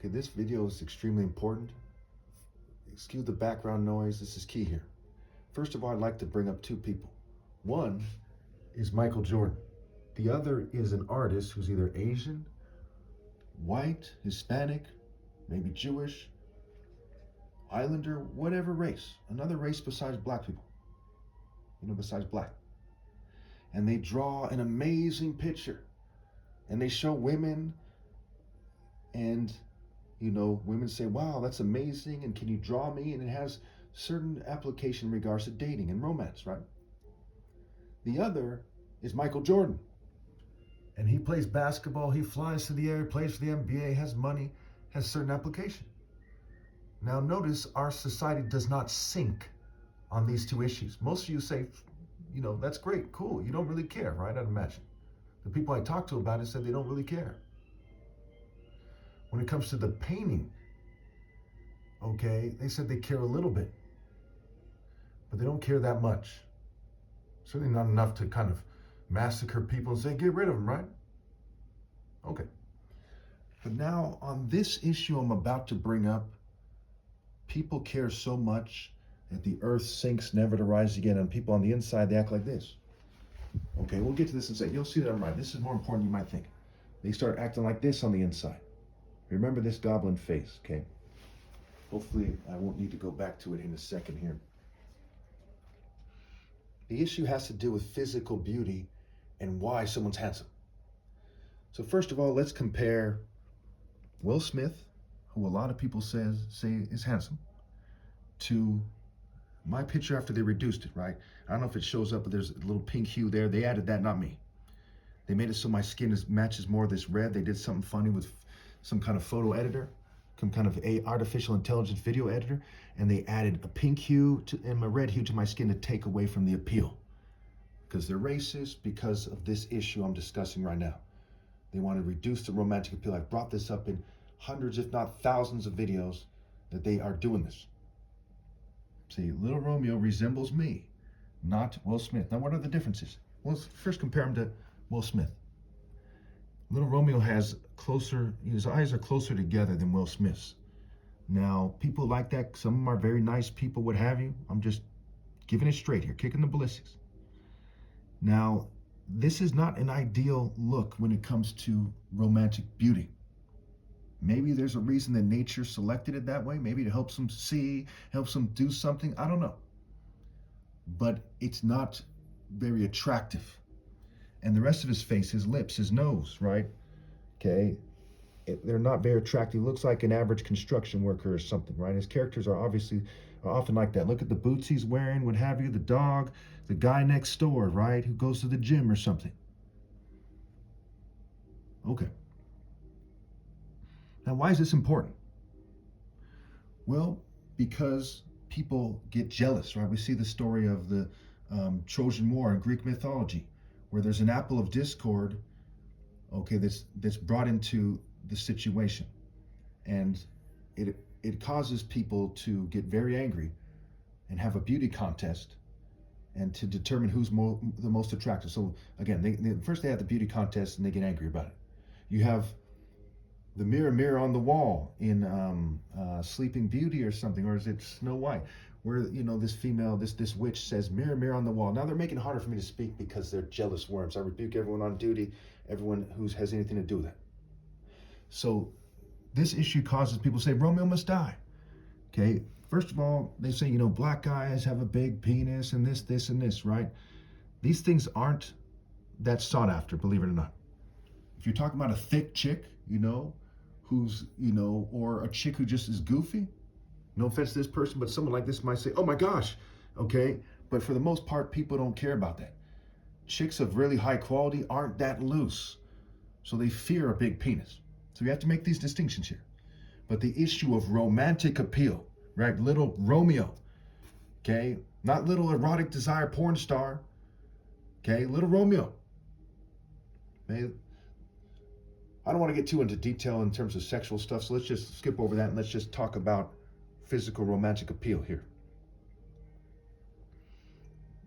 Okay, this video is extremely important. Excuse the background noise, this is key here. First of all, I'd like to bring up two people. One is Michael Jordan. The other is an artist who's either Asian, white, Hispanic, maybe Jewish, Islander, whatever race. Another race besides black people. Besides black. And they draw an amazing picture. And they show women and women say, wow, that's amazing, and can you draw me? And it has certain application in regards to dating and romance, right? The other is Michael Jordan. And he plays basketball, he flies through the air, plays for the NBA, has money, has certain application. Now notice our society does not sync on these two issues. Most of you say, that's great, cool, you don't really care, right? I'd imagine. The people I talk to about it said they don't really care. When it comes to the painting, okay, they said they care a little bit, but they don't care that much. Certainly not enough to kind of massacre people and say, get rid of them, right? Okay. But now on this issue I'm about to bring up, people care so much that the earth sinks never to rise again, and people on the inside, they act like this. Okay, we'll get to this in a second. You'll see that I'm right. This is more important than you might think. They start acting like this on the inside. Remember this goblin face, okay? Hopefully I won't need to go back to it in a second here. The issue has to do with physical beauty and why someone's handsome. So first of all, let's compare Will Smith, who a lot of people say is handsome, to my picture after they reduced it, right? I don't know if it shows up, but there's a little pink hue there. They added that, not me. They made it so my skin matches more of this red. They did something funny with some kind of photo editor, some kind of artificial intelligence video editor, and they added a pink hue and a red hue to my skin to take away from the appeal. Because they're racist because of this issue I'm discussing right now. They want to reduce the romantic appeal. I've brought this up in hundreds, if not thousands of videos that they are doing this. See, Little Romeo resembles me, not Will Smith. Now, what are the differences? Well, let's first compare him to Will Smith. Little Romeo has his eyes are closer together than Will Smith's. Now, people like that, some of them are very nice people, what have you. I'm just giving it straight here, kicking the ballistics. Now, this is not an ideal look when it comes to romantic beauty. Maybe there's a reason that nature selected it that way. Maybe it helps them see, helps them do something. I don't know. But it's not very attractive. And the rest of his face, his lips, his nose, right? Okay. They're not very attractive. He looks like an average construction worker or something, right? His characters are often like that. Look at the boots he's wearing, what have you, the dog, the guy next door, right? Who goes to the gym or something. Okay. Now, why is this important? Well, because people get jealous, right? We see the story of the Trojan War in Greek mythology, where there's an apple of discord, okay, that's brought into the situation, and it causes people to get very angry and have a beauty contest, and to determine who's the most attractive. So again, first they have the beauty contest and they get angry about it. You have the mirror, mirror on the wall in Sleeping Beauty or something, or is it Snow White, where this female, this witch says, mirror, mirror on the wall. Now they're making it harder for me to speak because they're jealous worms. I rebuke everyone on duty, everyone who has anything to do with that. So this issue causes people to say Romeo must die. Okay, first of all, they say, black guys have a big penis and this and this, right? These things aren't that sought after, believe it or not. If you're talking about a thick chick, who's, or a chick who just is goofy, no offense to this person, but someone like this might say, oh my gosh, okay? But for the most part, people don't care about that. Chicks of really high quality aren't that loose, so they fear a big penis. So you have to make these distinctions here. But the issue of romantic appeal, right? Little Romeo, okay? Not little erotic desire porn star, okay? Little Romeo. Okay? I don't want to get too into detail in terms of sexual stuff, so let's just skip over that and let's just talk about physical romantic appeal here.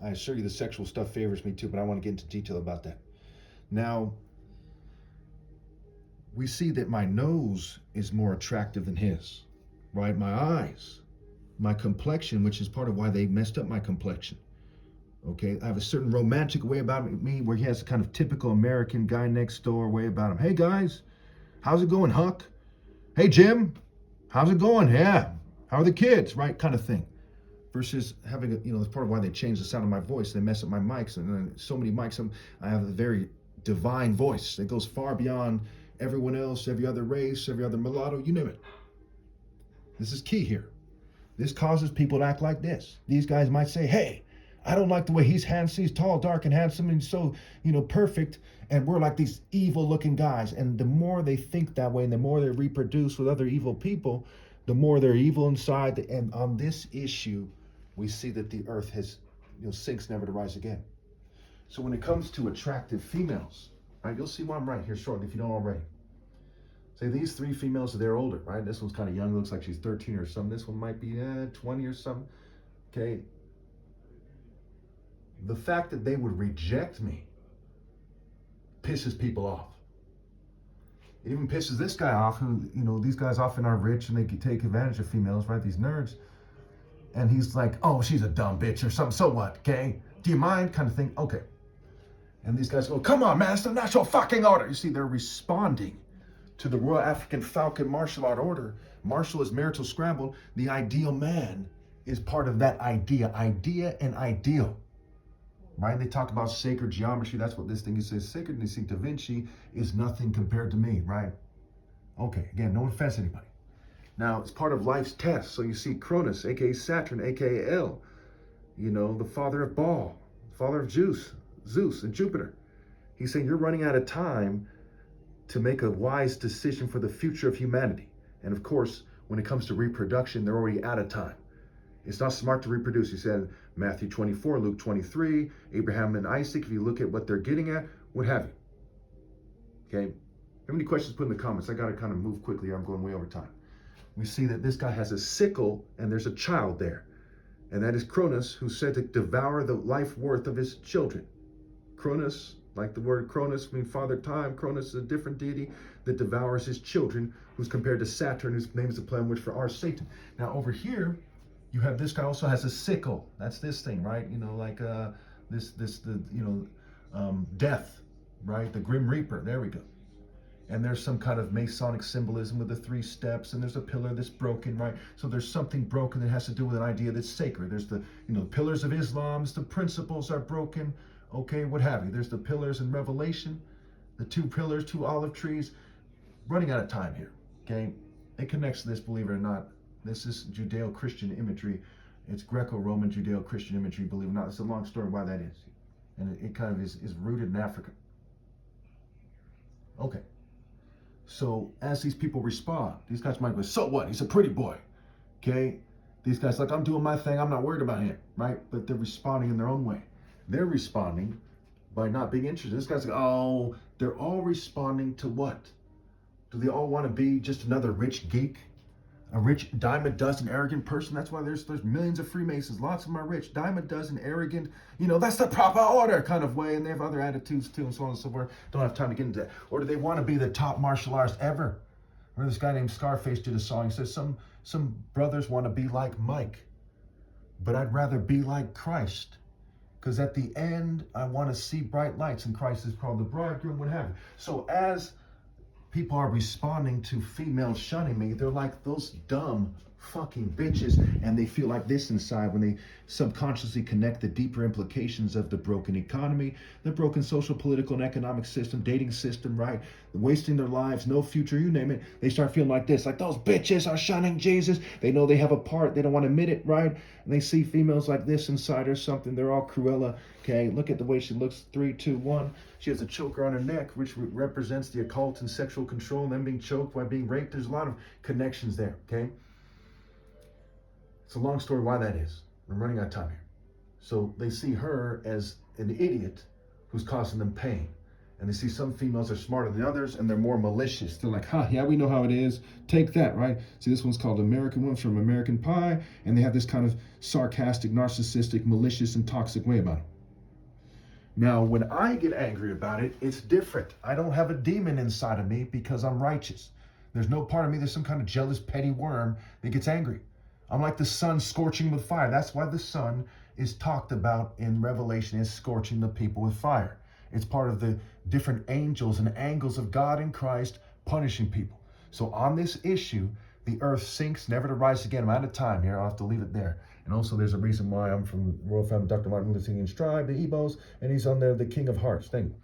I assure you the sexual stuff favors me too, but I want to get into detail about that. Now, we see that my nose is more attractive than his, right? My eyes, my complexion, which is part of why they messed up my complexion. Okay, I have a certain romantic way about me where he has a kind of typical American guy next door way about him. Hey guys, how's it going, Huck? Hey Jim, how's it going? Yeah, how are the kids? Right, kind of thing. Versus having that's part of why they changed the sound of my voice. They mess up my mics, and then so many mics. I have a very divine voice that goes far beyond everyone else, every other race, every other mulatto, you name it. This is key here. This causes people to act like this. These guys might say, hey, I don't like the way he's handsome. He's tall, dark, and handsome, and so, perfect. And we're like these evil looking guys. And the more they think that way, and the more they reproduce with other evil people, the more they're evil inside. And on this issue, we see that the earth has, sinks never to rise again. So when it comes to attractive females, right, you'll see why I'm right here shortly if you don't already. Say these three females, they're older, right? This one's kind of young, looks like she's 13 or something. This one might be 20 or something, okay? The fact that they would reject me pisses people off. It even pisses this guy off who, these guys often are rich and they can take advantage of females, right? These nerds. And he's like, oh, she's a dumb bitch or something. So what, okay? Do you mind? Kind of thing. Okay. And these guys go, come on, man, it's the national fucking order. You see, they're responding to the Royal African Falcon Martial Art Order. Martial is marital scramble. The ideal man is part of that idea and ideal. Right? They talk about sacred geometry. That's what this thing says. Sacred instinct Da Vinci is nothing compared to me, right? Okay, again, no offense to anybody. Now, it's part of life's test. So you see Cronus, aka Saturn, aka El, the father of Baal, father of Zeus and Jupiter. He's saying you're running out of time to make a wise decision for the future of humanity. And of course, when it comes to reproduction, they're already out of time. It's not smart to reproduce. He said Matthew 24, Luke 23, Abraham and Isaac, if you look at what they're getting at, what have you. Okay? If you have any questions, put in the comments. I got to kind of move quickly here. I'm going way over time. We see that this guy has a sickle and there's a child there. And that is Cronus, who's said to devour the life worth of his children. Cronus, like the word Cronus, means father time. Cronus is a different deity that devours his children, who's compared to Saturn, whose name is the play on which for our Satan. Now over here, you have this guy also has a sickle. That's this thing, right? Death, right? The Grim Reaper. There we go. And there's some kind of Masonic symbolism with the 3 steps, and there's a pillar that's broken, right? So there's something broken that has to do with an idea that's sacred. There's the, pillars of Islam, the principles are broken, okay, what have you. There's the pillars in Revelation, the 2 pillars, 2 olive trees. Running out of time here, okay? It connects to this, believe it or not. This is Judeo-Christian imagery. It's Greco-Roman Judeo-Christian imagery, believe it or not. It's a long story why that is. And it kind of is rooted in Africa. Okay. So as these people respond, these guys might go, so what? He's a pretty boy. Okay? These guys like, I'm doing my thing. I'm not worried about him. Right? But they're responding in their own way. They're responding by not being interested. This guy's like, oh, they're all responding to what? Do they all want to be just another rich geek? A rich dime a dozen arrogant person? That's why there's millions of Freemasons. Lots of them are rich. Dime a dozen arrogant, that's the proper order kind of way. And they have other attitudes too and so on and so forth. Don't have time to get into that. Or do they want to be the top martial artist ever? Or this guy named Scarface did a song. He says some brothers want to be like Mike, but I'd rather be like Christ. Because at the end, I want to see bright lights, and Christ is called the bridegroom, what have you. So as people are responding to females shunning me, they're like those dumb fucking bitches, and they feel like this inside when they subconsciously connect the deeper implications of the broken economy, the broken social, political, and economic system, dating system, right? Wasting their lives, no future, you name it. They start feeling like this, like those bitches are shunning Jesus. They know they have a part, they don't want to admit it, right? And they see females like this inside or something. They're all Cruella. Okay, look at the way she looks. 3, 2, 1. She has a choker on her neck, which represents the occult and sexual control, and them being choked by being raped. There's a lot of connections there, okay? It's a long story why that is. I'm running out of time here. So they see her as an idiot who's causing them pain. And they see some females are smarter than others, and they're more malicious. They're like, yeah, we know how it is. Take that, right? See, this one's called American Woman from American Pie, and they have this kind of sarcastic, narcissistic, malicious, and toxic way about it. Now, when I get angry about it, it's different. I don't have a demon inside of me because I'm righteous. There's no part of me, there's some kind of jealous, petty worm that gets angry. I'm like the sun scorching with fire. That's why the sun is talked about in Revelation as scorching the people with fire. It's part of the different angels and angles of God in Christ punishing people. So on this issue, the earth sinks, never to rise again. I'm out of time here. I'll have to leave it there. And also there's a reason why I'm from the royal family, Dr. Martin Luther King's tribe, the Ebos, and he's on there, the King of Hearts. Thank you.